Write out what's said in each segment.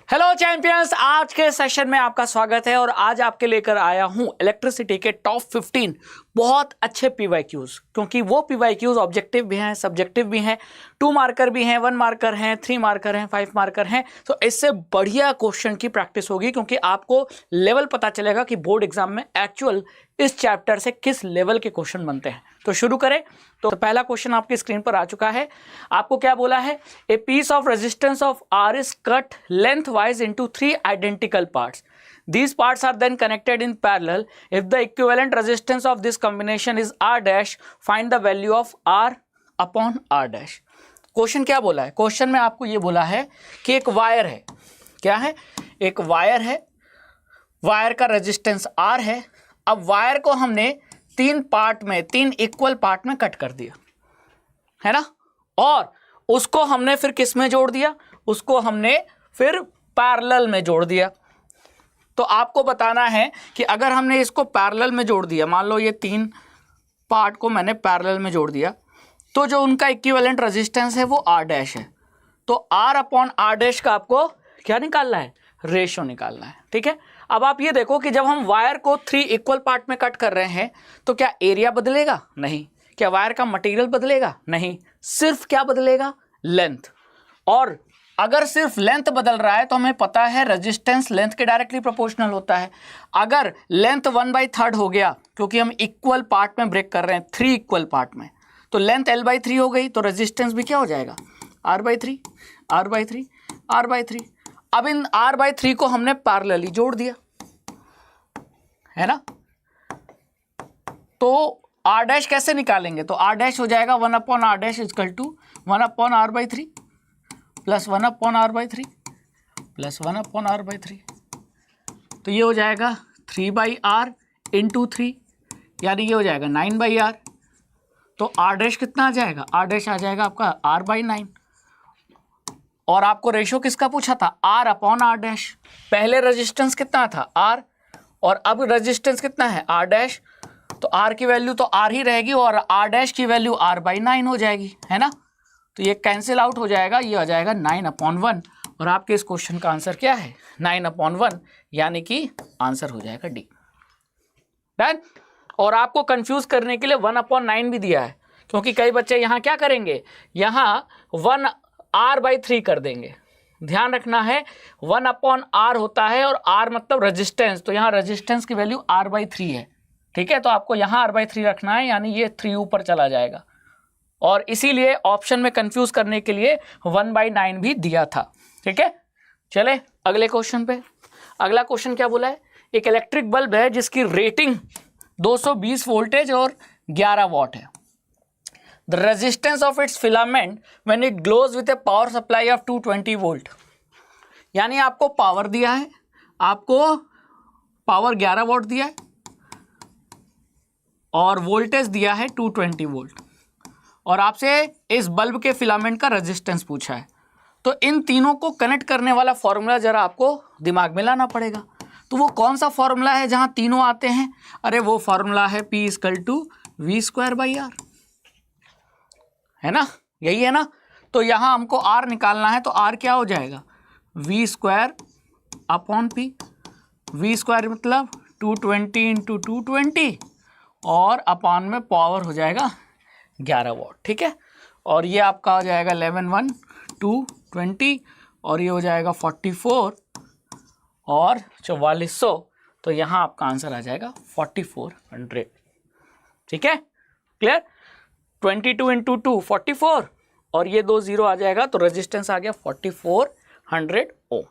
Hello champions, आज के session में आपका स्वागत है और आज आपके लेकर आया हूं इलेक्ट्रिसिटी के टॉप 15 बहुत अच्छे पीवाईक्यूज, क्योंकि वो पीवाईक्यूज ऑब्जेक्टिव भी हैं, सब्जेक्टिव भी हैं, 2 मार्कर भी हैं, 1 मार्कर हैं, 3 मार्कर हैं, 5 मार्कर हैं। तो इससे बढ़िया क्वेश्चन की प्रैक्टिस होगी, क्योंकि आपको लेवल पता चलेगा कि बोर्ड एग्जाम में एक्चुअल इस चैप्टर से किस लेवल के क्वेश्चन बनते हैं। तो शुरू करें। तो पहला क्वेश्चन आपकी स्क्रीन पर आ चुका है। आपको क्या बोला है? A piece of resistance of R is cut lengthwise into 3 identical parts. These parts are then connected in parallel. If the equivalent resistance of this combination is R dash, find the value of R upon R dash. Question क्या बोला है? Question में आपको ये बोला है कि एक वायर है। क्या है? एक वायर है। वायर का रेजिस्टेंस R है। अब वायर को हमने 3 पार्ट में, 3 इक्वल पार्ट में कट कर दिया है ना, और उसको हमने फिर किस में जोड़ दिया? उसको हमने फिर पैरेलल में जोड़ दिया। तो आपको बताना है कि अगर हमने इसको पैरेलल में जोड़ दिया, मान लो ये 3 पार्ट को मैंने पैरेलल में जोड़ दिया, तो जो उनका इक्विवेलेंट रेजिस्टेंस है वो R डैश है। तो R अपॉन R डैश का आपको क्या निकालना है? रेशो निकालना है। ठीक है। अब आप ये देखो कि जब हम वायर को 3 इक्वल पार्ट में कट कर रहे हैं तो क्या एरिया बदलेगा? नहीं। क्या वायर का मटेरियल बदलेगा? नहीं। सिर्फ क्या बदलेगा? लेंथ। और अगर सिर्फ लेंथ बदल रहा है तो हमें पता है रेजिस्टेंस लेंथ के डायरेक्टली प्रोपोर्शनल होता है। अगर लेंथ 1/3 हो गया, क्योंकि हम इक्वल पार्ट में ब्रेक कर रहे हैं, 3 इक्वल पार्ट में, तो लेंथ L/3 हो गई, तो रेजिस्टेंस भी क्या हो जाएगा? R/3, R/3, R/3। अब इन R/3 को हमने पैरेलली जोड़ दिया है ना। तो R डैश कैसे निकालेंगे? तो R डैश हो जाएगा 1 upon R dash equal to 1 upon R/3 plus 1 upon R/3 plus 1 upon R/3। तो ये हो जाएगा 3/R इंटू 3, यानी ये हो जाएगा 9/R। तो R डैश कितना आ जाएगा? R डैश आ जाएगा आपका R/9। और आपको रेशो किसका पूछा था? R upon R dash. पहले रेजिस्टेंस कितना था? R, और अब रेजिस्टेंस कितना है? R dash. तो R की वैल्यू तो R ही रहेगी और R डैश की वैल्यू R/9 हो जाएगी, है ना। तो ये कैंसिल आउट हो जाएगा, ये आ जाएगा 9/1। और आपके इस क्वेश्चन का आंसर क्या है? 9/1, यानी कि आंसर हो जाएगा डी। डन। और आपको कंफ्यूज करने के लिए 1/9 भी दिया है, क्योंकि कई बच्चे यहाँ क्या करेंगे, यहाँ 1R/3 कर देंगे। ध्यान रखना है 1/R होता है और R मतलब रेजिस्टेंस, तो यहाँ रेजिस्टेंस की वैल्यू R/3 है। ठीक है। तो आपको यहाँ R/3 रखना है, यानी ये 3 ऊपर चला जाएगा, और इसीलिए ऑप्शन में कंफ्यूज करने के लिए 1/9 भी दिया था। ठीक है। चले अगले क्वेश्चन पे। अगला क्वेश्चन क्या बोला है? एक इलेक्ट्रिक बल्ब है जिसकी रेटिंग 220 वोल्टेज और 11 वॉट है। The resistance of its filament when it glows with a power supply of 220 volt. यानी आपको पावर दिया है, आपको पावर 11 वोल्ट दिया है और वोल्टेज दिया है 220 वोल्ट, और आपसे इस बल्ब के फिलामेंट का रेजिस्टेंस पूछा है। तो इन तीनों को कनेक्ट करने वाला फॉर्मूला जरा आपको दिमाग में लाना पड़ेगा। तो वो कौन सा फॉर्मूला है जहां तीनों आते हैं? अरे वो फॉर्मूला है P = V²/R, है ना, यही है ना। तो यहां हमको R निकालना है, तो R क्या हो जाएगा? V² upon P। V² मतलब 220 × 220 और अपॉन में पावर हो जाएगा 11 वॉट। ठीक है। और ये आपका हो जाएगा 11 × 220 और ये हो जाएगा 44 और 4400। तो यहाँ आपका आंसर आ जाएगा 4400। ठीक है, क्लियर। 22 × 2 44 और ये 2 0 आ जाएगा, तो रेजिस्टेंस आ गया 4400 ओम।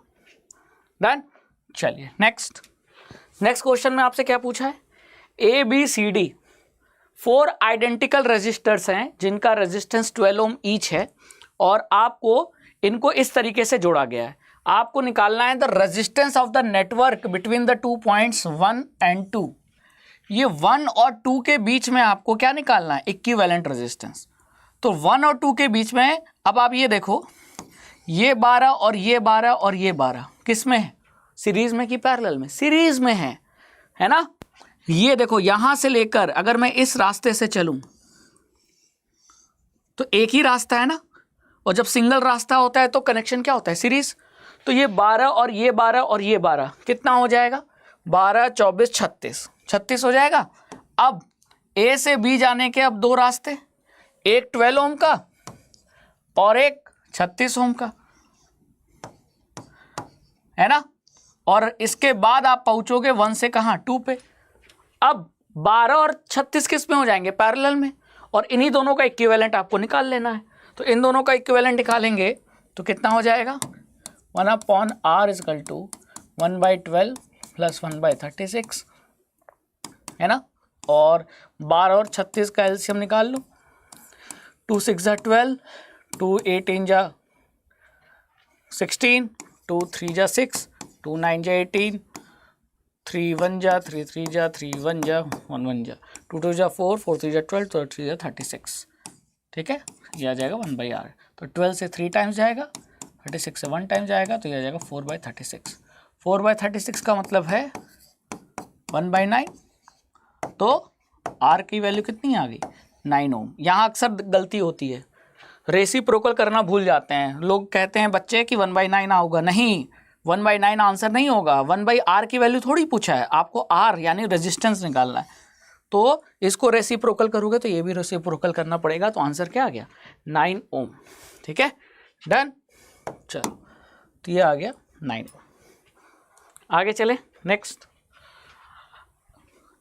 डन। चलिए नेक्स्ट क्वेश्चन में आपसे क्या पूछा है? ABCD 4 आइडेंटिकल रेजिस्टर्स हैं जिनका रेजिस्टेंस 12 ओम ईच है, और आपको इनको इस तरीके से जोड़ा गया है। आपको निकालना है the resistance of the network between the 2 points 1 और 2। ये 1 और 2 के बीच में आपको क्या निकालना है? Equivalent resistance. तो 1 और 2 के बीच में, अब आप ये देखो, ये 12 और ये 12 और ये 12 किस में है? सीरीज में कि पैरेलल में? सीरीज में है ना। ये देखो, यहां से लेकर अगर मैं इस रास्ते से चलूं तो एक ही रास्ता है ना, और जब सिंगल रास्ता होता है तो कनेक्शन क्या होता है? सीरीज। तो ये 12 और ये 12 और ये 12 कितना हो जाएगा? 12, 24, 36, 36 हो जाएगा। अब ए से बी जाने के अब दो रास्ते, एक 12 ओम का और एक 36 ओम का, है ना। और इसके बाद आप पहुंचोगे 1 से कहाँ? 2 पे। अब 12 और 36 किस में हो जाएंगे? पैरेलल में। और इन्हीं दोनों का इक्विवेलेंट आपको निकाल लेना है। तो इन दोनों का इक्विवेलेंट निकालेंगे तो कितना हो जाएगा? 1/r इक्वल टू 1/12 प्लस 1/36, है ना। और 12 और 36 का एलसीएम निकाल लो। 2 6 जा 12, 2 18 जा 16, 2 3 जा 6, 2 9 जा 18, 3 1 जा 3 3 जा 3 1 जा 1 1 जा 2 2 जा 4, 4 3 जा 12, 2 3 जा 36, ठीक है। ये आ जाएगा 1/r। तो 12 से 3 टाइम्स जाएगा, 36 से 1 टाइम जाएगा, तो ये आ जाएगा 4/36। 4/36 का मतलब है 1/9। तो r की वैल्यू कितनी आ गई? 9 ओम। यहाँ अक्सर गलती होती है, रेसिप्रोकल करना भूल जाते हैं लोग। कहते हैं बच्चे कि 1/9 होगा। नहीं, 1/9 आंसर नहीं होगा। 1/r की वैल्यू थोड़ी पूछा है आपको, r यानी रेजिस्टेंस निकालना है। तो इसको रेसिप्रोकल करोगे तो ये भी रेसिप्रोकल करना पड़ेगा। तो आंसर क्या आ गया? 9 ओम, ठीक है। डन। चलो, तो ये आ गया 9 ओम। आगे चले नेक्स्ट।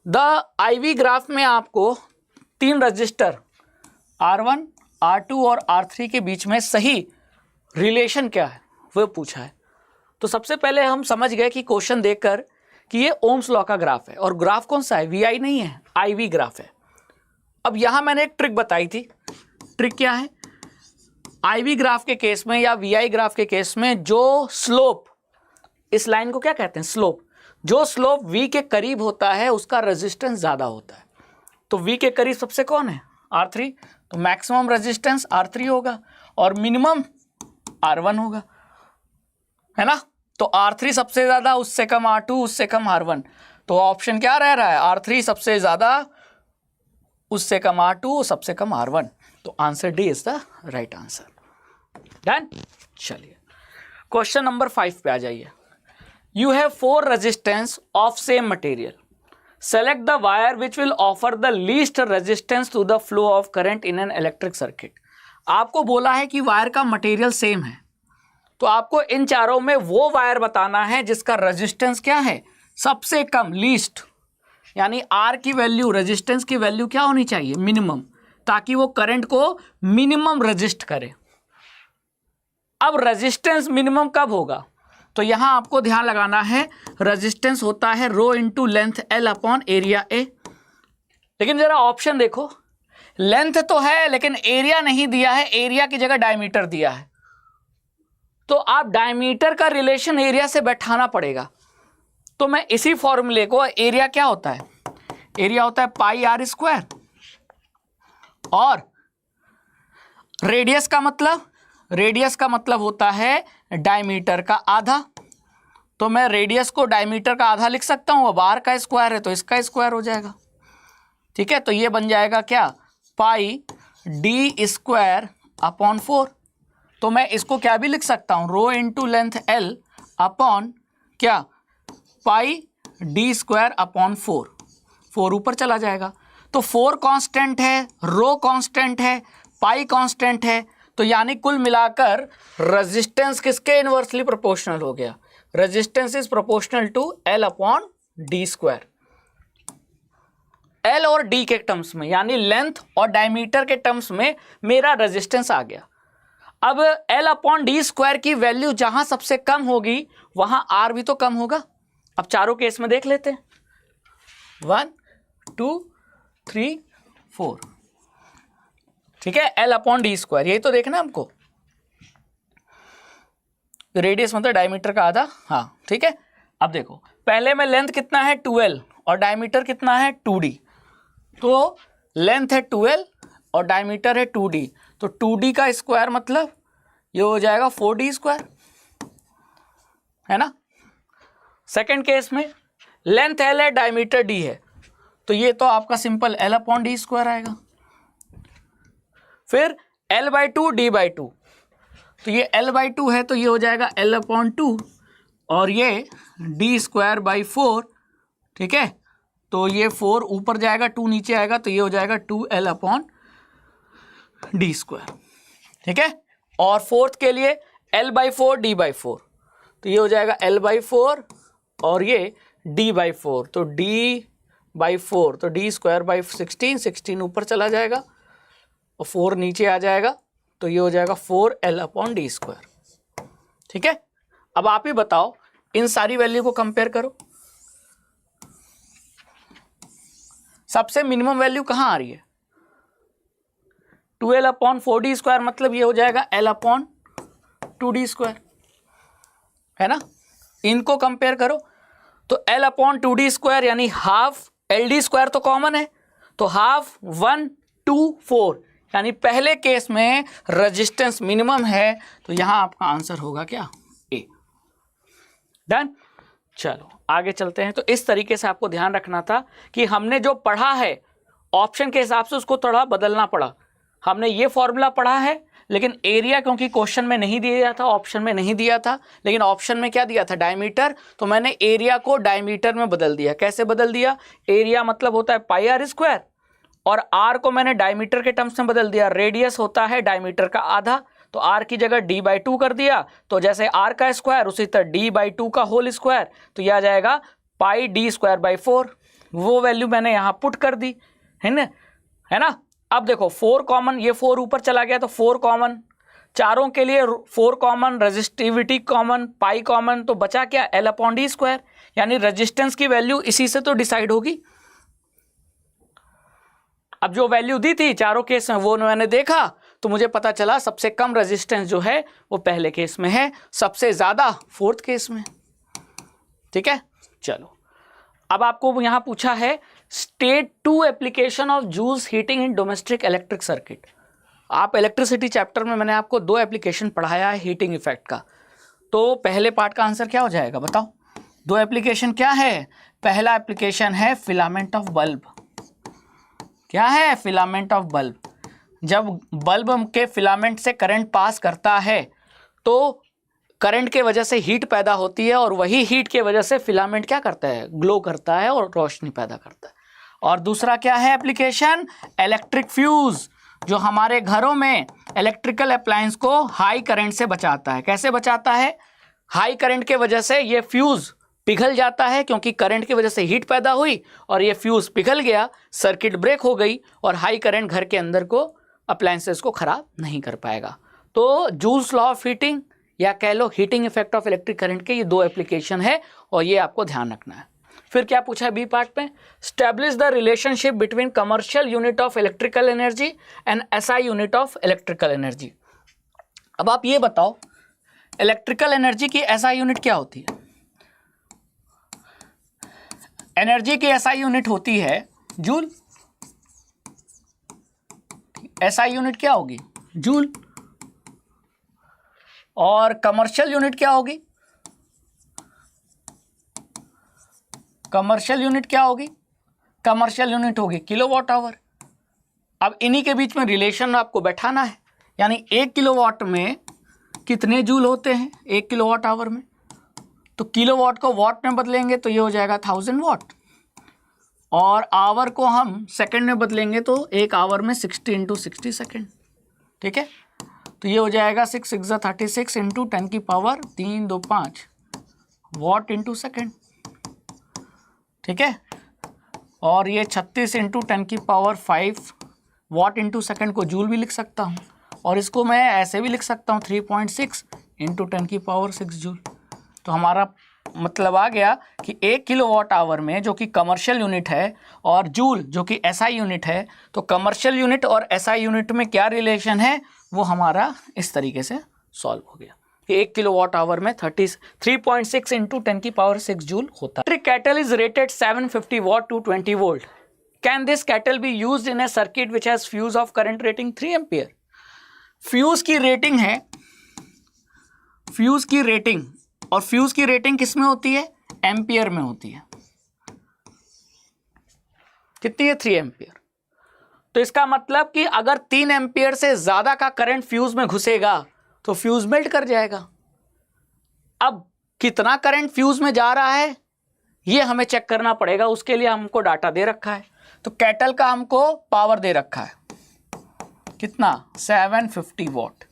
द IV ग्राफ में आपको 3 रजिस्टर R1, R2 और R3 के बीच में सही रिलेशन क्या है वो पूछा है। तो सबसे पहले हम समझ गए कि क्वेश्चन देखकर कि ये ओम्स लॉ का ग्राफ है। और ग्राफ कौन सा है? VI नहीं है, IV ग्राफ है। अब यहाँ मैंने एक ट्रिक बताई थी। ट्रिक क्या है? IV ग्राफ के केस में या VI ग्राफ के केस में जो स्लोप, इस लाइन को क्या कहते हैं? स्लोप। जो स्लोप V के करीब होता है उसका रेजिस्टेंस ज़्यादा होता है। तो V के करीब सबसे कौन है? R3। तो मैक्सिमम रेजिस्टेंस R3 होगा और मिनिमम R1 होगा, है ना। तो R3 सबसे ज़्यादा, उससे कम R2, उससे कम R1। तो ऑप्शन क्या रह रहा है? R3 सबसे ज़्यादा, उससे कम R2, सबसे कम R1। तो answer D is the right answer. Done. चलिए क्वेश्चन नंबर 5 पे आ जाइए। You have 4 resistance of same material. Select the wire which will offer the least resistance to the flow of current in an electric circuit. आपको बोला है कि wire का material same है, तो आपको इन चारों में वो वायर बताना है जिसका रेजिस्टेंस क्या है? सबसे कम, लीस्ट। यानी R की वैल्यू, रेजिस्टेंस की वैल्यू क्या होनी चाहिए? मिनिमम, ताकि वो करंट को मिनिमम रेजिस्ट करे। अब रेजिस्टेंस मिनिमम कब होगा? तो यहां आपको ध्यान लगाना है, रेजिस्टेंस होता है rho into length L upon area A। लेकिन जरा ऑप्शन देखो, लेंथ तो है लेकिन एरिया नहीं दिया है, एरिया की जगह डायमीटर दिया है। तो आप डायमीटर का रिलेशन एरिया से बैठाना पड़ेगा। तो मैं इसी फॉर्मूले को, एरिया क्या होता है? एरिया होता है पाई R स्क्वायर, और रेडियस का मतलब, रेडियस का मतलब होता है डायमीटर का आधा। तो मैं रेडियस को डायमीटर का आधा लिख सकता हूं। अब R का स्क्वायर है तो इसका स्क्वायर हो जाएगा, ठीक है। तो ये बन जाएगा क्या? पाई D स्क्वायर अपॉन 4। तो मैं इसको क्या भी लिख सकता हूं? रो इंटू लेंथ L अपॉन क्या? पाई D स्क्वायर अपॉन 4। 4 ऊपर चला जाएगा। तो 4 कांस्टेंट है, रो कांस्टेंट है, पाई कांस्टेंट है। तो यानी कुल मिलाकर रेजिस्टेंस किसके इनवर्सली प्रोपोर्शनल हो गया? Resistance is proportional to L upon D square. L और D के टर्म्स में, यानी लेंथ और डायमीटर के टर्म्स में मेरा रेजिस्टेंस आ गया। अब L अपॉन D स्क्वायर की वैल्यू जहां सबसे कम होगी वहां R भी तो कम होगा। अब चारों केस में देख लेते हैं, 1 2 3 4, ठीक है। L अपॉन D स्क्वायर, यही तो देखना है हमको। रेडियस मतलब डायमीटर का आधा, हाँ ठीक है। अब देखो, पहले में लेंथ कितना है? 2L और डायमीटर कितना है? 2D। तो लेंथ है 2L और डायमीटर है 2D। तो 2D का स्क्वायर मतलब ये हो जाएगा 4D स्क्वायर, है ना। सेकेंड केस में लेंथ L है, डायमीटर D है, तो ये तो आपका simple L upon D square आएगा। फिर L/2 D/2, तो ये L/2 है तो ये हो जाएगा L/2 और ये d²/4, ठीक है। तो ये 4 ऊपर जाएगा, 2 नीचे आएगा, तो ये हो जाएगा 2L/d², ठीक है। और फोर्थ के लिए L/4 d/4, तो ये हो जाएगा L/4 और ये d/4, तो d/4, तो d²/16, 16 ऊपर चला जाएगा और 4 नीचे आ जाएगा, तो ये हो जाएगा 4L/d², ठीक है। अब आप ही बताओ, इन सारी वैल्यू को कंपेयर करो, सबसे मिनिमम वैल्यू कहाँ आ रही है? 12L/4d², मतलब ये हो जाएगा L/2d², है ना। इनको कंपेयर करो तो L/2d² यानी हाफ, LD² तो कॉमन है, तो हाफ 1 2 4, यानी पहले केस में रेजिस्टेंस मिनिमम है, तो यहां आपका आंसर होगा क्या? ए। डन। चलो आगे चलते हैं। तो इस तरीके से आपको ध्यान रखना था कि हमने जो पढ़ा है ऑप्शन के हिसाब से उसको थोड़ा बदलना पड़ा। हमने ये फॉर्मूला पढ़ा है, लेकिन एरिया क्योंकि क्वेश्चन में नहीं दिया था, ऑप्शन में नहीं दिया था, लेकिन ऑप्शन में क्या दिया था? डायमीटर। तो मैंने एरिया को डायमीटर में बदल दिया। कैसे बदल दिया? एरिया मतलब होता है πr² और r को मैंने डायमीटर के टर्म्स में बदल दिया। रेडियस होता है डायमीटर का आधा, तो r की जगह d/2 कर दिया, तो जैसे r का स्क्वायर उसी तरह d/2 का होल स्क्वायर, तो यह आ जाएगा πd²/4। वो वैल्यू मैंने यहाँ पुट कर दी, है ना। अब देखो 4 कॉमन, ये 4 ऊपर चला गया तो 4 कॉमन, चारों के लिए 4 common, resistivity common, pi common, तो बचा क्या? L/d², यानी रेजिस्टेंस की वैल्यू इसी से तो डिसाइड होगी। अब जो वैल्यू दी थी चारों केस में वो मैंने देखा, तो मुझे पता चला सबसे कम रेजिस्टेंस जो है वो पहले केस में है, सबसे ज्यादा फोर्थ केस में, ठीक है। चलो अब आपको यहां पूछा है state 2 application of Joule's heating in domestic electric circuit. आप इलेक्ट्रिसिटी चैप्टर में मैंने आपको 2 एप्लीकेशन पढ़ाया है हीटिंग इफेक्ट का, तो पहले पार्ट का आंसर क्या हो जाएगा बताओ? 2 एप्लीकेशन क्या है? पहला एप्लीकेशन है फिलामेंट ऑफ बल्ब। क्या है? Filament of bulb. जब बल्ब के फिलामेंट से करंट पास करता है तो करंट के वजह से हीट पैदा होती है, और वही हीट के वजह से फिलामेंट क्या करता है? ग्लो करता है और रोशनी पैदा करता है। और दूसरा क्या है एप्लीकेशन? इलेक्ट्रिक फ्यूज, जो हमारे घरों में इलेक्ट्रिकल अप्लायंस को हाई करंट से बचाता है। कैसे बचाता है? हाई करंट के वजह से ये फ्यूज पिघल जाता है, क्योंकि करंट की वजह से हीट पैदा हुई और ये फ्यूज पिघल गया, सर्किट ब्रेक हो गई, और हाई करंट घर के अंदर को अप्लायंसेस को खराब नहीं कर पाएगा। तो जूल्स लॉ ऑफ हीटिंग या कह लो heating effect of electric current के ये 2 एप्लीकेशन है, और ये आपको ध्यान रखना है। फिर क्या पूछा है बी पार्ट में? Establish the relationship between commercial unit of electrical energy and SI unit of electrical energy. अब आप ये बताओ इलेक्ट्रिकल एनर्जी की SI यूनिट क्या होती है? एनर्जी की SI यूनिट होती है जूल। SI यूनिट क्या होगी? जूल। और कमर्शियल यूनिट क्या होगी? कमर्शियल यूनिट क्या होगी? कमर्शियल यूनिट होगी किलोवाट आवर। अब इन्हीं के बीच में रिलेशन आपको बैठाना है, यानी 1 किलोवाट में कितने जूल होते हैं 1 किलोवाट आवर में? तो किलोवाट को वाट में बदलेंगे तो ये हो जाएगा 1000 वाट, और आवर को हम सेकंड में बदलेंगे तो 1 आवर में 60 × 60 सेकंड, ठीक है। तो ये हो जाएगा 6 6 36 × 10⁻³ 2 5 वाट इंटू सेकेंड, ठीक है। और ये 36 × 10⁵ वाट इंटू सेकेंड को जूल भी लिख सकता हूँ, और इसको मैं ऐसे भी लिख सकता हूँ 3.6 × 10⁶ जूल। तो हमारा मतलब आ गया कि 1 किलोवाट आवर में, जो कि कमर्शियल यूनिट है, और जूल जो कि SI यूनिट है, तो कमर्शियल यूनिट और SI यूनिट में क्या रिलेशन है वो हमारा इस तरीके से सॉल्व हो गया कि 1 किलोवाट आवर में 3.6 × 10⁶ जूल होता है। Electric kettle is rated 750 watt to 20 volt. Can this kettle be used in a circuit which has fuse of current rating 3 ampere. Fuse की रेटिंग है, फ्यूज की रेटिंग, और फ्यूज की रेटिंग किस में होती है? एम्पियर में होती है। कितनी है? 3 एम्पियर। तो इसका मतलब कि अगर 3 एम्पियर से ज्यादा का करंट फ्यूज में घुसेगा तो फ्यूज मेल्ट कर जाएगा। अब कितना करंट फ्यूज में जा रहा है ये हमें चेक करना पड़ेगा, उसके लिए हमको डाटा दे रखा है। तो कैटल का हमको पावर दे रखा है कितना 750 वॉट,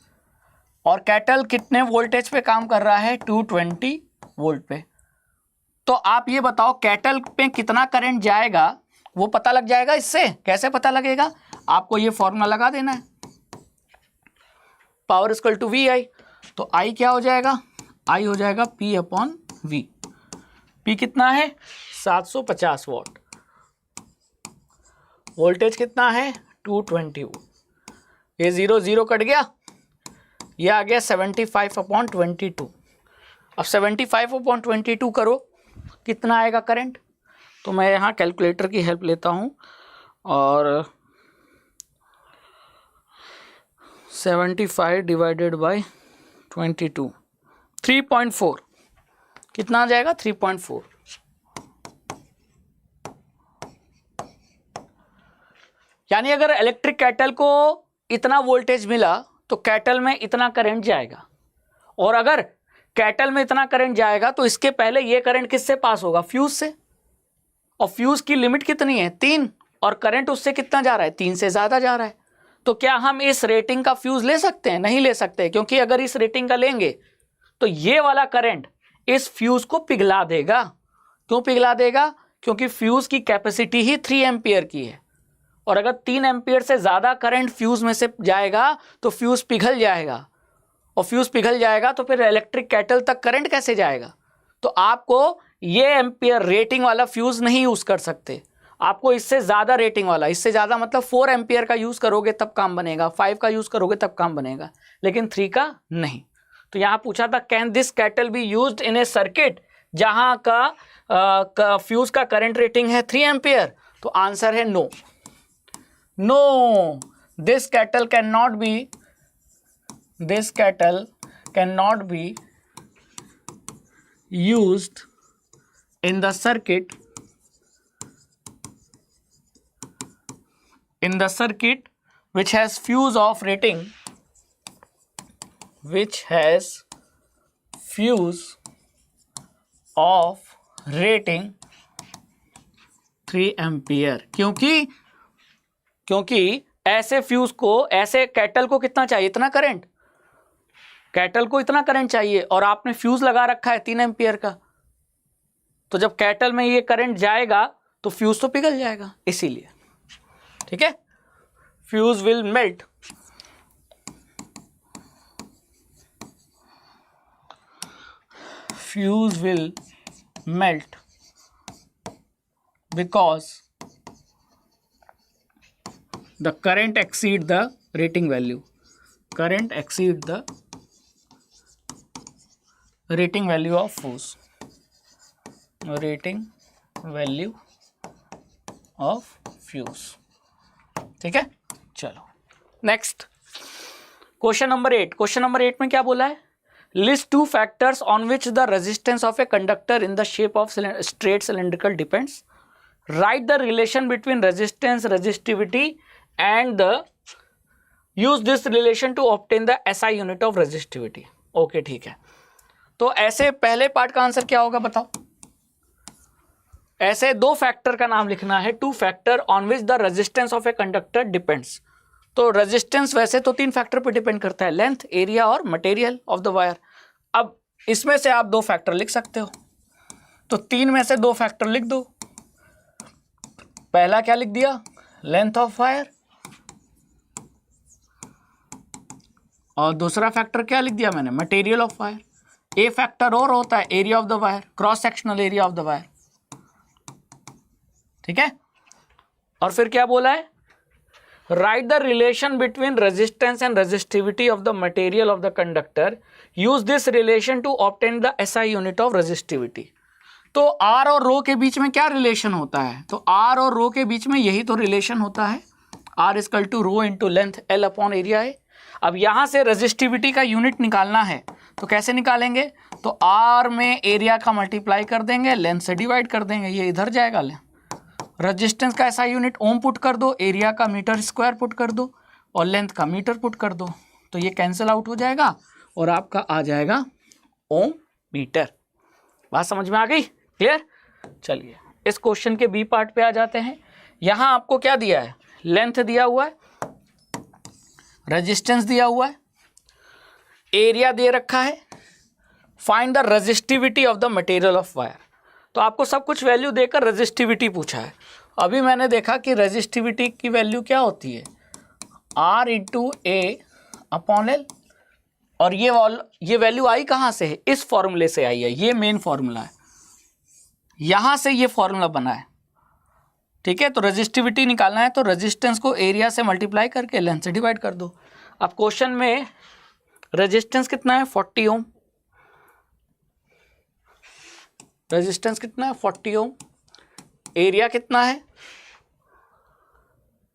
और कैटल कितने वोल्टेज पे काम कर रहा है 220 वोल्ट पे। तो आप ये बताओ कैटल पे कितना करंट जाएगा वो पता लग जाएगा इससे। कैसे पता लगेगा, आपको ये फॉर्मूला लगा देना है, पावर इक्वल टू वी आई। तो आई क्या हो जाएगा, आई हो जाएगा P अपॉन V। P कितना है 750 वॉट, वोल्टेज कितना है 220 वोल्ट। ये 0 0 कट गया, ये आ गया 75 अपॉन 22। अब 75 अपॉन 22 करो कितना आएगा करंट। तो मैं यहाँ कैलकुलेटर की हेल्प लेता हूँ और 75 डिवाइडेड बाय 22 3.4 कितना आ जाएगा 3.4। यानी अगर इलेक्ट्रिक कैटल को इतना वोल्टेज मिला तो कैटल में इतना करंट जाएगा, और अगर कैटल में इतना करंट जाएगा तो इसके पहले ये करंट किससे पास होगा, फ्यूज से। और फ्यूज की लिमिट कितनी है 3, और करंट उससे कितना जा रहा है 3 से ज़्यादा जा रहा है। तो क्या हम इस रेटिंग का फ्यूज ले सकते हैं, नहीं ले सकते, क्योंकि अगर इस रेटिंग का लेंगे तो ये वाला करंट इस फ्यूज को पिघला देगा। क्यों पिघला देगा, क्योंकि फ्यूज की कैपेसिटी ही 3 एम्पियर की है, और अगर 3 एम्पियर से ज़्यादा करंट फ्यूज में से जाएगा तो फ्यूज पिघल जाएगा, और फ्यूज पिघल जाएगा तो फिर इलेक्ट्रिक कैटल तक करंट कैसे जाएगा। तो आपको ये एम्पियर रेटिंग वाला फ्यूज नहीं यूज़ कर सकते, आपको इससे ज़्यादा रेटिंग वाला, इससे ज़्यादा मतलब 4 एम्पियर का यूज़ करोगे तब काम बनेगा, 5 का यूज़ करोगे तब काम बनेगा, लेकिन 3 का नहीं। तो यहाँ पूछा था can this cattle B used in a circuit जहाँ का फ्यूज का करंट रेटिंग है 3 एम्पियर। तो आंसर है no, no this kettle can not be used in the circuit which has fuse of rating 3 ampere. क्योंकि ऐसे फ्यूज को, ऐसे कैटल को कितना चाहिए, इतना करंट, कैटल को इतना करंट चाहिए, और आपने फ्यूज लगा रखा है 3 एम्पियर का। तो जब कैटल में ये करंट जाएगा तो फ्यूज तो पिघल जाएगा, इसीलिए। ठीक है, fuse will melt, because the current exceed the rating value, rating value of fuse, ठीक है। चलो next question number 8। Question number 8 में क्या बोला है, list 2 factors on which the resistance of a conductor in the shape of straight cylindrical depends, write the relation between resistance, resistivity and use this relation to obtain the SI unit of resistivity. Okay ठीक है, तो ऐसे पहले part का answer क्या होगा बताओ। ऐसे 2 फैक्टर का नाम लिखना है, 2 factor on which the resistance of a conductor depends. तो रेजिस्टेंस वैसे तो 3 फैक्टर पे डिपेंड करता है, लेंथ, एरिया और मटेरियल ऑफ द वायर। अब इसमें से आप 2 फैक्टर लिख सकते हो, तो 3 में से 2 फैक्टर लिख दो। पहला क्या लिख दिया, लेंथ ऑफ वायर, और दूसरा फैक्टर क्या लिख दिया मैंने, material of wire. A factor और होता है area of the wire, cross sectional area of the wire. ठीक है, और फिर क्या बोला है, write the relation between resistance and resistivity of the material of the conductor, use this relation to obtain the SI unit of resistivity. तो R और रो के बीच में क्या रिलेशन होता है, तो R और रो के बीच में यही तो रिलेशन होता है, R equal to rho into length L upon area है। अब यहाँ से रेजिस्टिविटी का यूनिट निकालना है, तो कैसे निकालेंगे, तो R में एरिया का मल्टीप्लाई कर देंगे, लेंथ से डिवाइड कर देंगे, ये इधर जाएगा। रेजिस्टेंस का SI यूनिट ओम पुट कर दो, एरिया का मीटर स्क्वायर पुट कर दो, और लेंथ का मीटर पुट कर दो, तो ये कैंसिल आउट हो जाएगा, और आपका आ जाएगा ओम मीटर। बात समझ में आ गई? क्लियर? चलिए इस क्वेश्चन के बी पार्ट पे आ जाते हैं। यहां आपको क्या दिया है? लेंथ दिया हुआ है, रेजिस्टेंस दिया हुआ है, एरिया दे रखा है, find the resistivity of the material of wire. तो आपको सब कुछ वैल्यू देकर रेजिस्टिविटी पूछा है। अभी मैंने देखा कि रेजिस्टिविटी की वैल्यू क्या होती है? R इंटू ए अपॉन एल। और ये वैल्यू आई कहाँ से है? इस फॉर्मूले से आई है, ये मेन फॉर्मूला है, यहां से ये फॉर्मूला बना है। ठीक है, तो रेजिस्टिविटी निकालना है तो रेजिस्टेंस को एरिया से मल्टीप्लाई करके लेंथ से डिवाइड कर दो। अब क्वेश्चन में रेजिस्टेंस कितना है? 40 ओम। रेजिस्टेंस कितना है? 40 ओम। एरिया कितना है?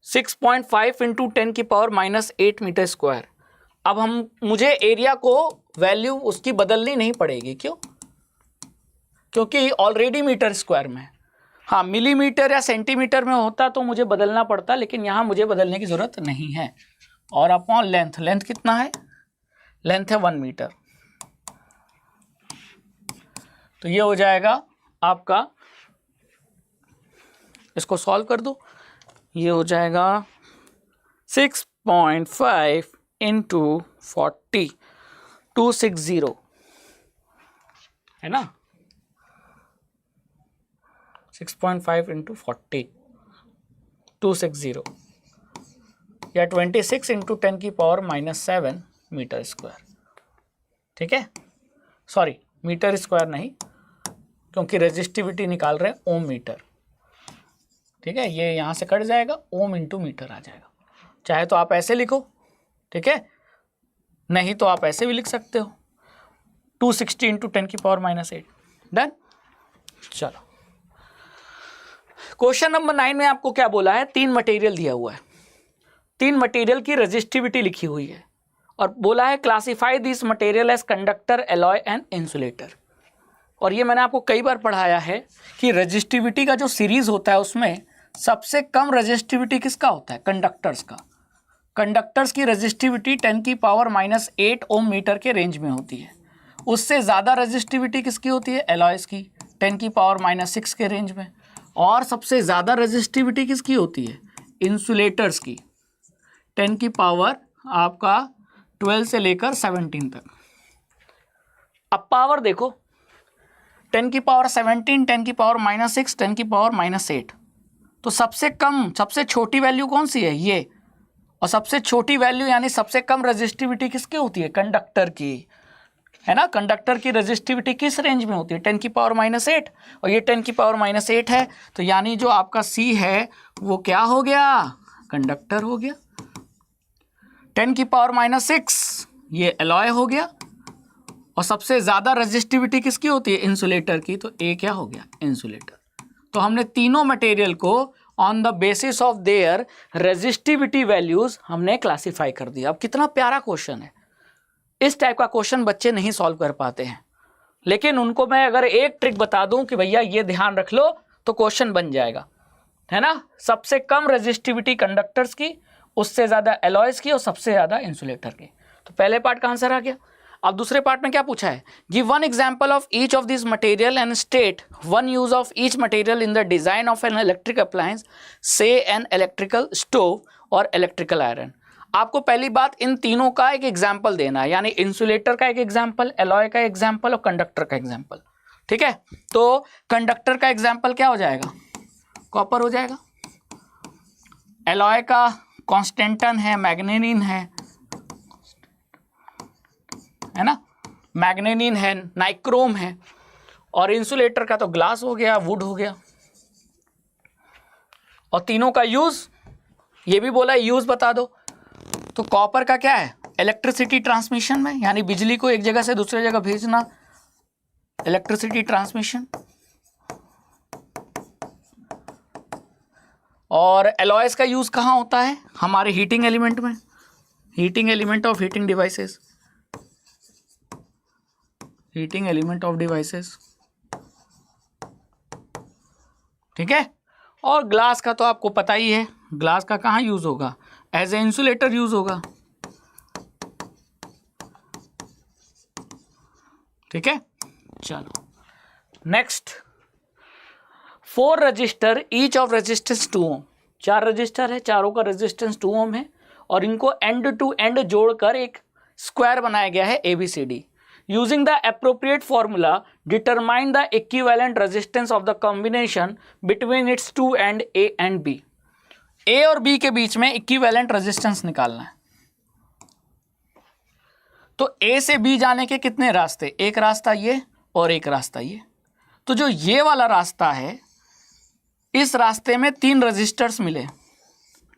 6.5 इंटू 10 की पावर -8 मीटर स्क्वायर। अब मुझे एरिया को वैल्यू उसकी बदलनी नहीं पड़ेगी। क्यों? क्योंकि ऑलरेडी मीटर स्क्वायर में है। हाँ, मिलीमीटर या सेंटीमीटर में होता तो मुझे बदलना पड़ता, लेकिन यहाँ मुझे बदलने की ज़रूरत नहीं है। और अपॉन लेंथ, लेंथ कितना है? लेंथ है 1 मीटर। तो ये हो जाएगा आपका, इसको सॉल्व कर दो, ये हो जाएगा 6.5 इंटू 40, 260 है ना। 6.5 इंटू 40, 260 या 26 इंटू 10 की पावर -7 मीटर स्क्वायर। ठीक है, सॉरी मीटर स्क्वायर नहीं, क्योंकि रेजिस्टिविटी निकाल रहे हैं ओम मीटर। ठीक है, ये यहाँ से कट जाएगा, ओम इंटू मीटर आ जाएगा। चाहे तो आप ऐसे लिखो, ठीक है, नहीं तो आप ऐसे भी लिख सकते हो, 260 इंटू 10 की पावर -8। डन। चलो क्वेश्चन नंबर 9 में आपको क्या बोला है? 3 मटेरियल दिया हुआ है, 3 मटेरियल की रेजिस्टिविटी लिखी हुई है और बोला है classify this material as conductor, alloy and insulator. और ये मैंने आपको कई बार पढ़ाया है कि रेजिस्टिविटी का जो सीरीज होता है उसमें सबसे कम रेजिस्टिविटी किसका होता है? कंडक्टर्स का। कंडक्टर्स की रेजिस्टिविटी 10 की पावर -8 ओम मीटर के रेंज में होती है। उससे ज़्यादा रेजिस्टिविटी किसकी होती है? एलॉयस की, 10 की पावर -6 के रेंज में। और सबसे ज़्यादा रेजिस्टिविटी किसकी होती है? इंसुलेटर्स की, 10 की पावर आपका 12 से लेकर 17 तक। अब पावर देखो, 10 की पावर 17, 10 की पावर -6, 10 की पावर -8। तो सबसे कम, सबसे छोटी वैल्यू कौन सी है? ये। और सबसे छोटी वैल्यू यानी सबसे कम रेजिस्टिविटी किसकी होती है? कंडक्टर की, है ना। कंडक्टर की रेजिस्टिविटी किस रेंज में होती है? 10 की पावर -8, और ये 10 की पावर -8 है, तो यानी जो आपका सी है वो क्या हो गया? कंडक्टर हो गया। 10 की पावर -6 ये एलॉय हो गया। और सबसे ज़्यादा रेजिस्टिविटी किसकी होती है? इंसुलेटर की, तो ए क्या हो गया? इंसुलेटर। तो हमने तीनों मटेरियल को on the basis of their resistivity values हमने क्लासिफाई कर दिया। अब कितना प्यारा क्वेश्चन है। इस टाइप का क्वेश्चन बच्चे नहीं सॉल्व कर पाते हैं, लेकिन उनको मैं अगर एक ट्रिक बता दूं कि भैया ये ध्यान रख लो तो क्वेश्चन बन जाएगा, है ना। सबसे कम रेजिस्टिविटी कंडक्टर्स की, उससे ज़्यादा एलॉयस की, और सबसे ज़्यादा इंसुलेटर की। तो पहले पार्ट का आंसर आ गया। अब दूसरे पार्ट में क्या पूछा है? Give one example of each of this material and state one use of each material in the design of an electric appliance, से एन इलेक्ट्रिकल स्टोव और इलेक्ट्रिकल आयरन। आपको पहली बात इन तीनों का एक एग्जाम्पल देना है, यानी इंसुलेटर का एक एग्जाम्पल, एलॉय का एग्जाम्पल और कंडक्टर का एग्जाम्पल। ठीक है, तो कंडक्टर का एग्जाम्पल क्या हो जाएगा? कॉपर हो जाएगा। एलॉय का कॉन्स्टेंटन है, मैग्नेनिन है ना, मैग्नेनिन है, नाइक्रोम है। और इंसुलेटर का तो ग्लास हो गया, वुड हो गया। और तीनों का यूज, ये भी बोला यूज बता दो। तो कॉपर का क्या है? इलेक्ट्रिसिटी ट्रांसमिशन में, यानी बिजली को एक जगह से दूसरी जगह भेजना, इलेक्ट्रिसिटी ट्रांसमिशन। और एलॉयस का यूज कहाँ होता है? हमारे हीटिंग एलिमेंट में, heating element of heating devices, heating element of devices. ठीक है। और ग्लास का तो आपको पता ही है, ग्लास का कहाँ यूज होगा? एज ए इंसुलेटर यूज होगा। ठीक है, चलो next, 4 resistor each of resistance 2 ohm, 4 resistor है, चारों का रेजिस्टेंस 2 ओम है और इनको एंड टू एंड जोड़कर एक स्क्वायर बनाया गया है ABCD। Using the appropriate formula determine the equivalent resistance of the combination between its 2 and A and B। A और B के बीच में इक्विवेलेंट रेजिस्टेंस निकालना है। तो A से B जाने के कितने रास्ते, एक रास्ता ये और एक रास्ता ये। तो जो ये वाला रास्ता है, इस रास्ते में 3 रजिस्टर्स मिले,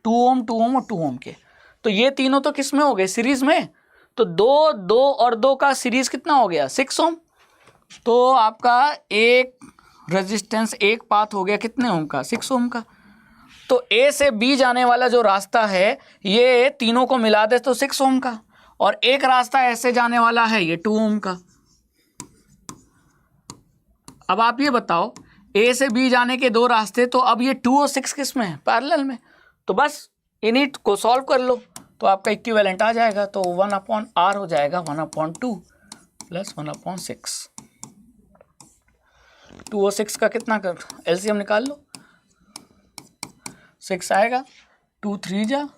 2 ओम 2 ओम और 2 ओम के। तो ये तीनों तो किस में हो गए, सीरीज में। तो 2 2 और 2 का सीरीज कितना हो गया, 6 ओम। तो आपका एक रेजिस्टेंस, एक पाथ हो गया कितने ओम का, 6 ओम का। तो A से B जाने वाला जो रास्ता है, ये तीनों को मिला दे तो 6 ओम का, और एक रास्ता ऐसे जाने वाला है ये 2 ओम का। अब आप ये बताओ, A से B जाने के 2 रास्ते, तो अब ये 2 और 6 किस में है, पैरेलल में। तो बस इन्हीं को सॉल्व कर लो तो आपका इक्विवेलेंट आ जाएगा। तो 1/r हो जाएगा 1/2 प्लस 1/6। 2 और 6 का कितना कर एलसीएम निकाल लो, 6 आएगा, 2 3 जा,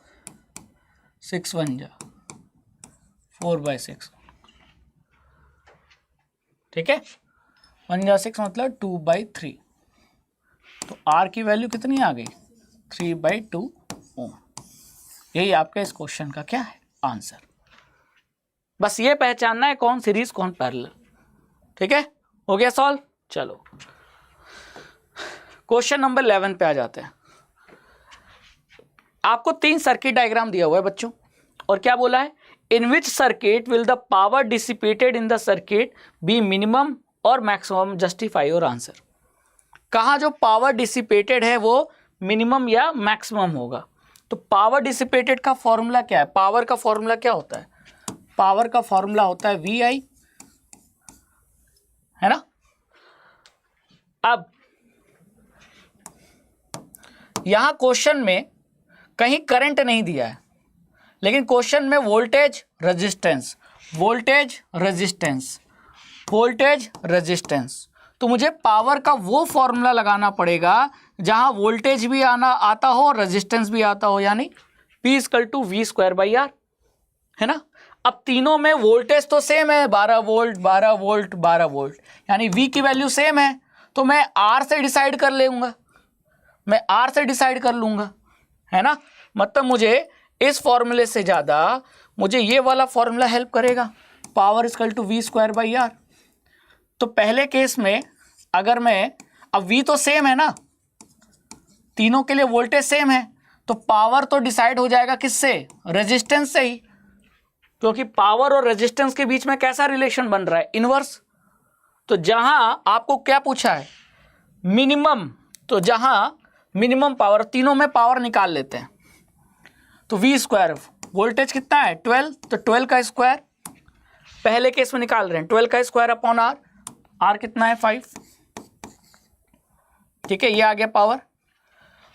6 1 जा, 4/6। ठीक है, 1 जा 6 मतलब 2/3। तो R की वैल्यू कितनी आ गई, 3/2 ओम। यही आपका इस क्वेश्चन का क्या है, आंसर। बस ये पहचानना है कौन सीरीज कौन पैरेलल। ठीक है, हो गया सॉल्व। चलो क्वेश्चन नंबर 11 पे आ जाते हैं। आपको 3 सर्किट डायग्राम दिया हुआ है बच्चों, और क्या बोला है, in which circuit will the power dissipated in the circuit be minimum और मैक्सिमम, जस्टिफाई योर आंसर। कहाँ जो पावर डिसिपेटेड है वो मिनिमम या मैक्सिमम होगा। तो पावर डिसिपेटेड का फॉर्मूला क्या है, पावर का फॉर्मूला क्या होता है, पावर का फॉर्मूला होता है VI, है ना। अब यहां क्वेश्चन में कहीं करंट नहीं दिया है, लेकिन क्वेश्चन में voltage resistance, voltage resistance, voltage resistance. तो मुझे पावर का वो फॉर्मूला लगाना पड़ेगा जहां वोल्टेज भी आता हो और रेजिस्टेंस भी आता हो, यानी P = V²/R, है ना। अब तीनों में वोल्टेज तो सेम है, 12 वोल्ट 12 वोल्ट 12 वोल्ट, यानी V की वैल्यू सेम है। तो मैं R से डिसाइड कर लूँगा, मैं R से डिसाइड कर लूँगा, है ना। मतलब मुझे इस फॉर्मूले से ज़्यादा मुझे ये वाला फॉर्मूला हेल्प करेगा, पावर = V²/R। तो पहले केस में अगर मैं, अब V तो सेम है ना, तीनों के लिए वोल्टेज सेम है, तो पावर तो डिसाइड हो जाएगा किससे, रेजिस्टेंस से ही, क्योंकि पावर और रेजिस्टेंस के बीच में कैसा रिलेशन बन रहा है, इनवर्स। तो जहां आपको क्या पूछा है, मिनिमम, तो जहां मिनिमम पावर, तीनों में पावर निकाल लेते हैं। तो V², वोल्टेज कितना है 12, तो 12 का स्क्वायर पहले केस में निकाल रहे हैं, 12 का स्क्वायर अपॉन R, R कितना है 5। ठीक है, ये आ गया पावर।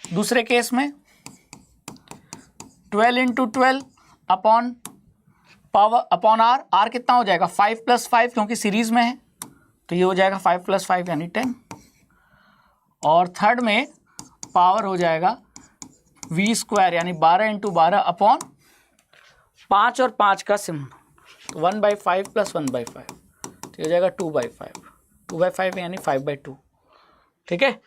दूसरे केस में 12 × 12 upon power upon R, R कितना हो जाएगा 5 + 5, क्योंकि सीरीज में है, तो ये हो जाएगा 5 + 5 यानी 10। और थर्ड में पावर हो जाएगा V² यानी 12 × 12 अपॉन 5 और 5 का सिम, तो 1/5 + 1/5, तो हो जाएगा 2/5, 2/5 यानी 5/2। ठीक है,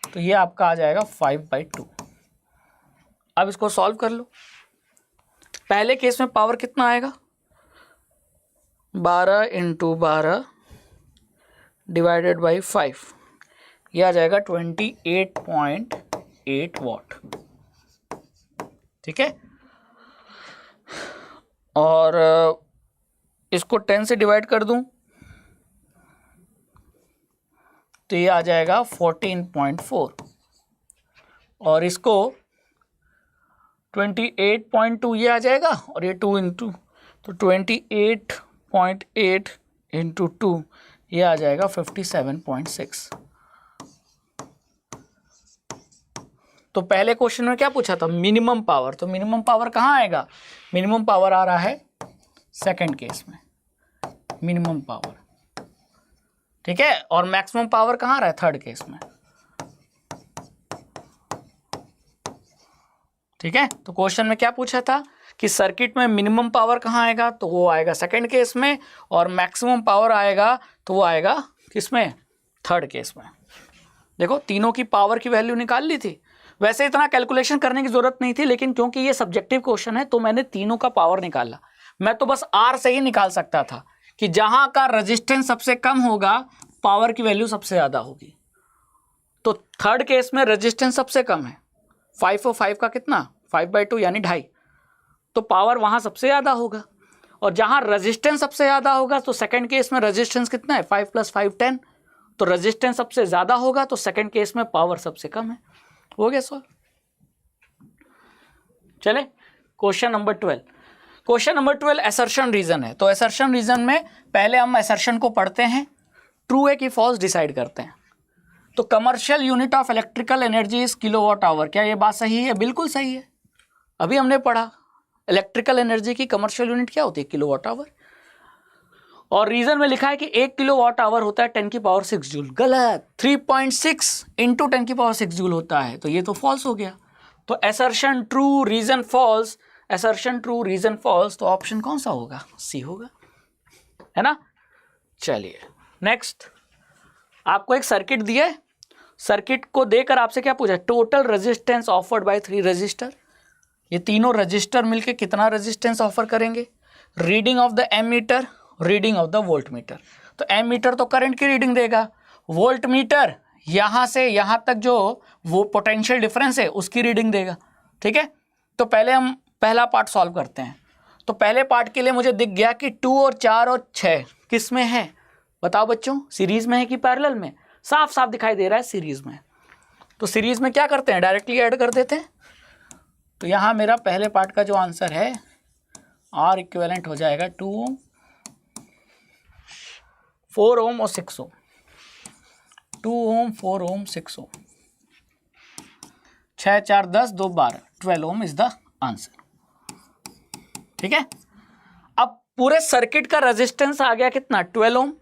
तो ये आपका आ जाएगा 5/2। अब इसको सॉल्व कर लो। पहले केस में पावर कितना आएगा, 12 × 12 / 5, ये आ जाएगा 28.8 वाट। ठीक है, और इसको 10 से डिवाइड कर दूं तो ये आ जाएगा 14.4, और इसको 28.2 ये आ जाएगा, और ये 2 × तो 28.8 × 2 ये आ जाएगा 57.6। तो पहले क्वेश्चन में क्या पूछा था, मिनिमम पावर, तो मिनिमम पावर कहाँ आएगा, मिनिमम पावर आ रहा है सेकंड केस में, मिनिमम पावर ठीक है, और मैक्सिमम पावर कहाँ रहा है, थर्ड केस में। ठीक है, तो क्वेश्चन में क्या पूछा था कि सर्किट में मिनिमम पावर कहाँ आएगा, तो वो आएगा सेकंड केस में, और मैक्सिमम पावर आएगा तो वो आएगा किसमें, थर्ड केस में। देखो तीनों की पावर की वैल्यू निकाल ली थी। वैसे इतना कैलकुलेशन करने की जरूरत नहीं थी, लेकिन क्योंकि ये सब्जेक्टिव क्वेश्चन है तो मैंने तीनों का पावर निकाला। मैं तो बस आर से ही निकाल सकता था कि जहां का रेजिस्टेंस सबसे कम होगा पावर की वैल्यू सबसे ज्यादा होगी। तो थर्ड केस में रेजिस्टेंस सबसे कम है, 5 और 5 का कितना, 5/2 यानी 2.5, तो पावर वहां सबसे ज्यादा होगा। और जहां रेजिस्टेंस सबसे ज्यादा होगा तो सेकंड केस में रेजिस्टेंस कितना है, 5 + 5 10, तो रेजिस्टेंस सबसे ज्यादा होगा तो सेकंड केस में पावर सबसे कम है। हो गया सॉल्व। चले question number 12। Question number 12 assertion reason है। तो असर्शन रीजन में पहले हम असर्शन को पढ़ते हैं, ट्रू है कि फॉल्स डिसाइड करते हैं। तो commercial unit of electrical energy is kilowatt hour, क्या ये बात सही है? बिल्कुल सही है, अभी हमने पढ़ा इलेक्ट्रिकल एनर्जी की कमर्शियल यूनिट क्या होती है, किलोवाट आवर। और रीजन में लिखा है कि 1 किलोवाट आवर होता है 10⁶ जूल। गलत, 3.6 × 10⁶ जूल होता है, तो ये तो फॉल्स हो गया। तो assertion true reason false, assertion true reason false, तो ऑप्शन कौन सा होगा, सी होगा, है ना। चलिए नेक्स्ट, आपको एक सर्किट दिया है, सर्किट को देकर आपसे क्या पूछा, total resistance offered by 3 resistor. ये तीनों रजिस्टर मिलके कितना रेजिस्टेंस ऑफर करेंगे, reading of the ammeter, reading of the voltmeter. तो एमीटर तो करंट की रीडिंग देगा, वोल्ट मीटर यहां से यहां तक जो वो पोटेंशियल डिफरेंस है उसकी रीडिंग देगा। ठीक है, तो पहले हम पहला पार्ट सॉल्व करते हैं। तो पहले पार्ट के लिए मुझे दिख गया कि 2 और 4 और 6 किस में है, बताओ बच्चों, सीरीज में है कि पैरेलल में? साफ साफ दिखाई दे रहा है सीरीज में। तो सीरीज में क्या करते हैं, डायरेक्टली ऐड कर देते हैं। तो यहाँ मेरा पहले पार्ट का जो आंसर है R इक्विवेलेंट हो जाएगा 2 ओम, 4 ओम और 6 ओम, 2 ohm 4 Om 6 Om, 6 4 10 2 12, 12 Om is the answer. ठीक है, अब पूरे सर्किट का रेजिस्टेंस आ गया कितना, 12 ओम।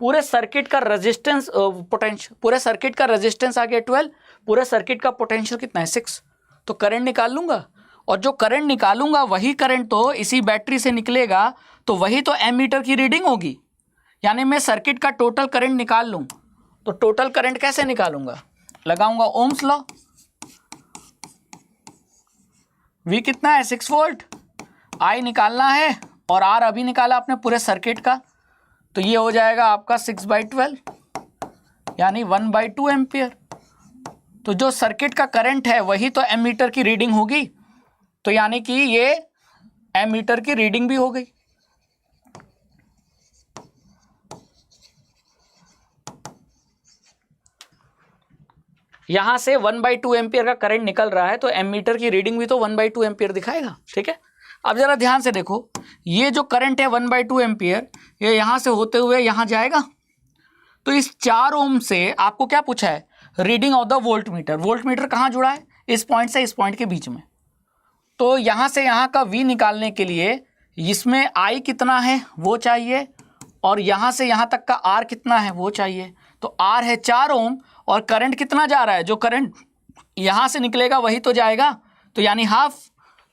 पूरे सर्किट का रेजिस्टेंस पोटेंशियल, पूरे सर्किट का रेजिस्टेंस आ गया 12, पूरे सर्किट का पोटेंशियल कितना है, 6। तो करंट निकाल लूंगा, और जो करंट निकालूंगा वही करंट तो इसी बैटरी से निकलेगा, तो वही तो एमीटर की रीडिंग होगी। यानी मैं सर्किट का टोटल करंट निकाल लूं, तो टोटल करंट कैसे निकालूंगा, लगाऊंगा ओम्स लॉ। V कितना है, 6 वोल्ट, I निकालना है, और R अभी निकाला आपने पूरे सर्किट का, तो ये हो जाएगा आपका 6/12 यानी 1/2 एम्पियर। तो जो सर्किट का करंट है वही तो एमीटर की रीडिंग होगी, तो यानी कि ये एमीटर की रीडिंग भी हो गई। यहां से 1/2 एम्पियर का करंट निकल रहा है, तो एमीटर की रीडिंग भी तो 1/2 एम्पियर दिखाएगा। ठीक है, अब जरा ध्यान से देखो, ये जो करंट है 1/2 एम्पियर, ये यहां से होते हुए यहां जाएगा। तो इस 4 ओम से आपको क्या पूछा है, reading of the volt meter. Volt meter कहाँ जुड़ा है, इस पॉइंट से इस पॉइंट के बीच में। तो यहां से यहां का V निकालने के लिए इसमें I कितना है वो चाहिए, और यहां से यहां तक का R कितना है वो चाहिए। तो R है 4 ओम, और करंट कितना जा रहा है, जो करंट यहां से निकलेगा वही तो जाएगा, तो यानी हाफ।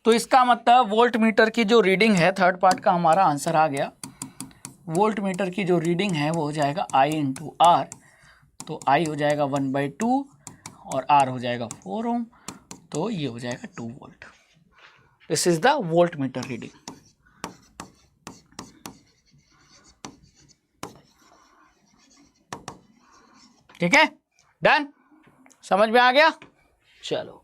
तो इसका मतलब वोल्ट मीटर की जो रीडिंग है, थर्ड पार्ट का हमारा आंसर आ गया। वोल्ट मीटर की जो रीडिंग है वो हो जाएगा I × R, तो I हो जाएगा 1/2 और R हो जाएगा 4 ओम, तो ये हो जाएगा 2 volt. This is the volt meter reading. ठीक है, डन, समझ में आ गया। चलो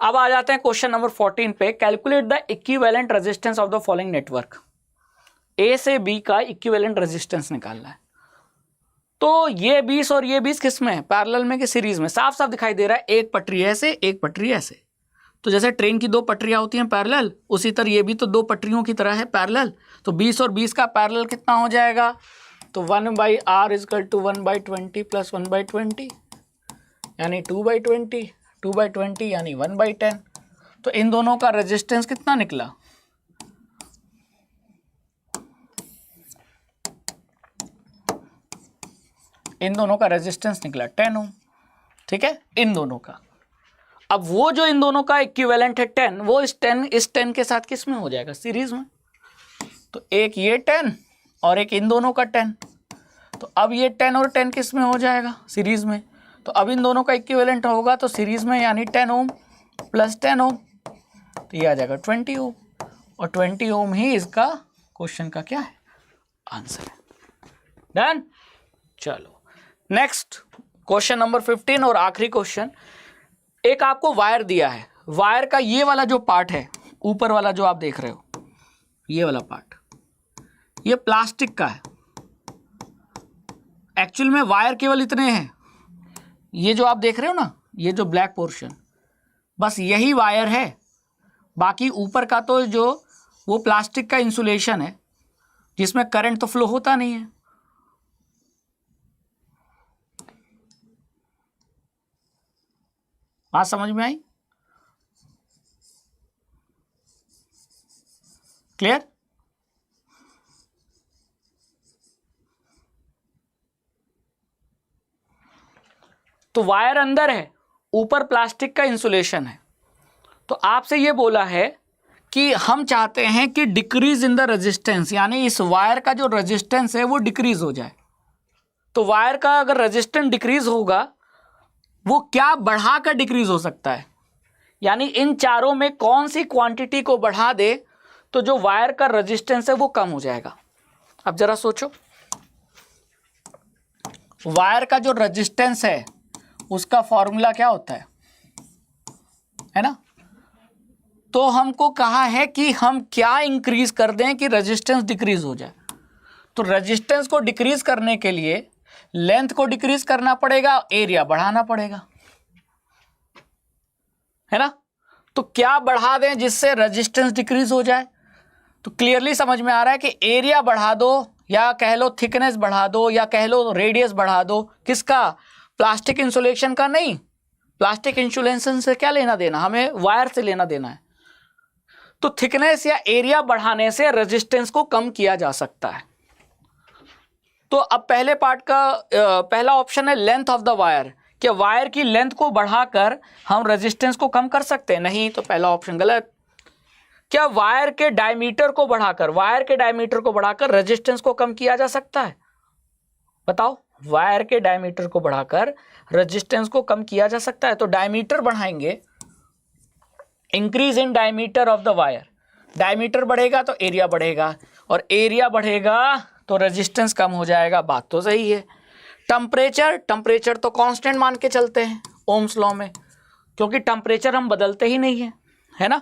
अब आ जाते हैं क्वेश्चन नंबर 14 पे। Calculate the equivalent resistance of the following network. A से बी का इक्विवेलेंट रेजिस्टेंस निकालना है। तो ये 20 और ये 20 किस में है, पैरेलल में कि सीरीज में? साफ साफ दिखाई दे रहा है, एक पटरी ऐसे एक पटरी ऐसे। तो जैसे ट्रेन की 2 पटरियां होती हैं पैरेलल, उसी तरह ये भी तो 2 पटरियों की तरह है पैरेलल। तो 20 और 20 का पैरेलल कितना हो जाएगा, तो 1/R = 1/20 + 1/20 यानी 2/20, 2/20 यानी 1/10। तो इन दोनों का रेजिस्टेंस कितना निकला, इन दोनों का रेजिस्टेंस निकला 10 ओम, ठीक है, इन दोनों का। अब वो जो इन दोनों का इक्विवेलेंट है 10, वो इस 10 के साथ किस में हो जाएगा, सीरीज में। तो एक ये 10 और एक इन दोनों का 10, तो अब ये 10 और 10 किस में हो जाएगा, सीरीज में। तो अब इन दोनों का इक्विवेलेंट होगा तो सीरीज में, यानी 10 ओम प्लस 10 ओम, तो ये आ जाएगा 20 ओम, और 20 ओम ही इसका क्वेश्चन का क्या है, आंसर है। डन। चलो नेक्स्ट क्वेश्चन नंबर 15 और आखिरी क्वेश्चन। एक आपको वायर दिया है, वायर का ये वाला जो पार्ट है, ऊपर वाला जो आप देख रहे हो, ये वाला पार्ट, ये प्लास्टिक का है। एक्चुअल में वायर केवल इतने हैं, ये जो आप देख रहे हो ना, ये जो ब्लैक पोर्शन, बस यही वायर है। बाकी ऊपर का तो जो वो प्लास्टिक का इंसुलेशन है, जिसमें करंट तो फ्लो होता नहीं है। बात समझ में आई? क्लियर? तो वायर अंदर है, ऊपर प्लास्टिक का इंसुलेशन है। तो आपसे ये बोला है कि हम चाहते हैं कि डिक्रीज इन द रेजिस्टेंस, यानी इस वायर का जो रेजिस्टेंस है वो डिक्रीज हो जाए। तो वायर का अगर रेजिस्टेंस डिक्रीज होगा, वो क्या बढ़ाकर डिक्रीज हो सकता है, यानी इन चारों में कौन सी क्वांटिटी को बढ़ा दे तो जो वायर का रेजिस्टेंस है वो कम हो जाएगा। अब जरा सोचो, वायर का जो रेजिस्टेंस है उसका फॉर्मूला क्या होता है ना। तो हमको कहा है कि हम क्या इंक्रीज कर दें कि रेजिस्टेंस डिक्रीज हो जाए। तो रेजिस्टेंस को डिक्रीज करने के लिए लेंथ को डिक्रीज करना पड़ेगा, एरिया बढ़ाना पड़ेगा, है ना। तो क्या बढ़ा दें जिससे रेजिस्टेंस डिक्रीज हो जाए। तो क्लियरली समझ में आ रहा है कि एरिया बढ़ा दो, या कह लो थिकनेस बढ़ा दो, या कह लो रेडियस बढ़ा दो। किसका? प्लास्टिक इंसुलेशन का नहीं। प्लास्टिक इंसुलेशन से क्या लेना देना, हमें वायर से लेना देना है। तो थिकनेस या एरिया बढ़ाने से रेजिस्टेंस को कम किया जा सकता है। तो अब पहले पार्ट का पहला ऑप्शन है लेंथ ऑफ द वायर, क्या वायर की लेंथ को बढ़ाकर हम रेजिस्टेंस को कम कर सकते हैं? नहीं, तो पहला ऑप्शन गलत। क्या वायर के डायमीटर को बढ़ाकर रेजिस्टेंस को कम किया जा सकता है? बताओ, वायर के डायमीटर को बढ़ाकर रेजिस्टेंस को कम किया जा सकता है। तो डायमीटर बढ़ाएंगे, increase in diameter of the wire, diameter बढ़ेगा तो एरिया बढ़ेगा, और एरिया बढ़ेगा तो रेजिस्टेंस कम हो जाएगा। बात तो सही है। टेम्परेचर तो कांस्टेंट मान के चलते हैं ओम्स लॉ में, क्योंकि टेम्परेचर हम बदलते ही नहीं है ना।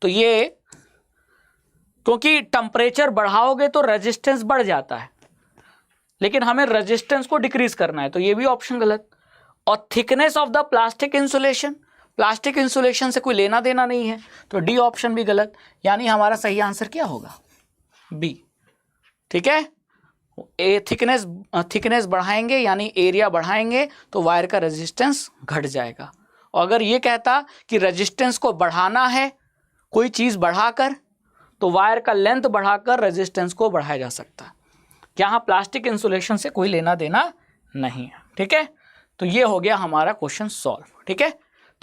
तो ये, क्योंकि टेम्परेचर बढ़ाओगे तो रेजिस्टेंस बढ़ जाता है, लेकिन हमें रेजिस्टेंस को डिक्रीज करना है, तो ये भी ऑप्शन गलत। और thickness of the plastic insulation से कोई लेना देना नहीं है, तो डी ऑप्शन भी गलत। यानी हमारा सही आंसर क्या होगा? बी। ठीक है, थिकनेस बढ़ाएंगे यानी एरिया बढ़ाएंगे तो वायर का रेजिस्टेंस घट जाएगा। और अगर ये कहता कि रेजिस्टेंस को बढ़ाना है कोई चीज़ बढ़ाकर, तो वायर का लेंथ बढ़ाकर रेजिस्टेंस को बढ़ाया जा सकता है। यहाँ प्लास्टिक इंसुलेशन से कोई लेना देना नहीं है। ठीक है, तो ये हो गया हमारा क्वेश्चन सॉल्व। ठीक है।